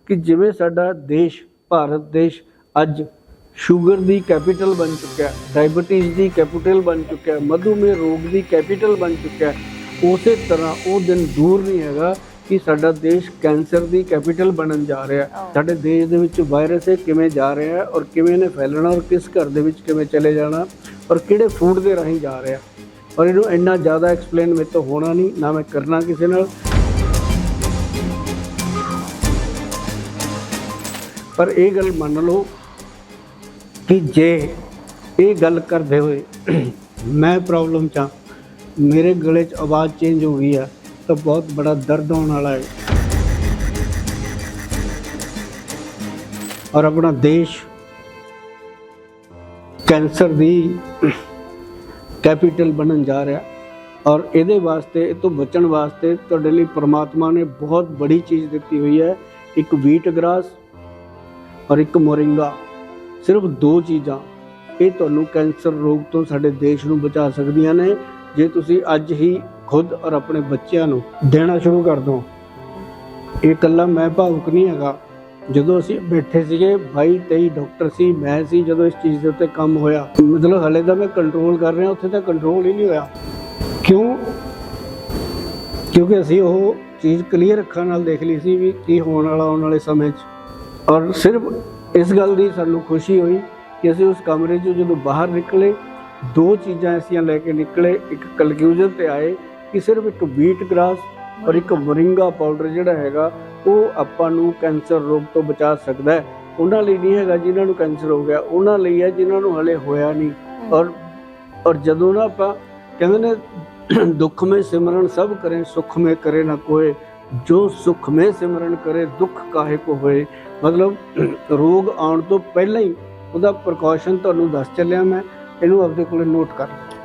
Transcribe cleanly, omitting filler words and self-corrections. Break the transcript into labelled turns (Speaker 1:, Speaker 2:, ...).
Speaker 1: कि जिवें साडा देश भारत देश अज ਸ਼ੂਗਰ ਦੀ ਕੈਪੀਟਲ बन चुका है, डायबिटीज़ की कैपिटल बन चुका है, मधुमेह रोग की कैपिटल बन चुका है। उस तरह वो दिन दूर नहीं हैगा कि साडा देश कैंसर की कैपिटल बनन जा रहा है। साडे देश दे विच वायरस किवें जा रहा है और किवें ने फैलना और किस घर दे विच किवें चले जाना और किहड़े फूड दे राहीं जा रहा है। और इहनूं इन्ना ज़्यादा एक्सप्लेन मेरे तो होना नहीं, ना मैं करना किसी नाल। पर यह गल मान लो कि जे ये गल करते हुए मैं प्रॉब्लम चा मेरे गले च आवाज़ चेंज हो गई है तो बहुत बड़ा दर्द होने वाला है। और अपना देश कैंसर दी कैपिटल बनन जा रहा। और ये वास्ते तो बचन वास्ते तुहाडे लई परमात्मा ने बहुत बड़ी चीज़ दी हुई है, एक व्हीट ग्रास और एक मोरिंगा। सिर्फ दो चीज़ां ये तुहानूं कैंसर रोग तो साडे देश नूं बचा सकदियां ने जे तुसीं अज ही खुद और अपने बच्चों नूं देना शुरू कर दो। ये कल्ला मैं भावुक नहीं हैगा। जदों असीं बैठे सीगे 22-23 डॉक्टर सी मैं सी, जदों इस चीज़ के उत्ते काम होया, मतलब हले तो मैं कंट्रोल कर रहा, उत्थे तो कंट्रोल ही नहीं होया। क्यों? क्योंकि असीं वो चीज़ क्लीयर अखां नाल देख ली सी भी की होने वाला आने वाले समय च। और सिर्फ इस गल की सानू खुशी हुई कि असीं उस कमरे चों जदों बाहर निकले दो चीज़ां ऐसियां लैके निकले, एक कनक्लूजन ते आए कि सिर्फ एक व्हीट ग्रास और एक मोरिंगा पाउडर जिहड़ा हैगा वो आपां नूं कैंसर रोग तो बचा सकदा है। उन्हां लई नहीं हैगा जिन्हां नूं कैंसर हो गया, उन्हां लई है जिन्हां नूं हले होया नहीं। और जदों ना आपां कहंदे ने दुख में सिमरन सब करें सुख में करे ना कोई, जो सुख में सिमरन करे दुख काहे को होए। मतलब रोग आउण तो पहले ही ਉਹਦਾ ਪ੍ਰੀਕਾਸ਼ਨ ਤੁਹਾਨੂੰ ਦੱਸ ਚੱਲਿਆ मैं, ਇਹਨੂੰ ਆਪਦੇ ਕੋਲੇ ਨੋਟ ਕਰ ਲਓ।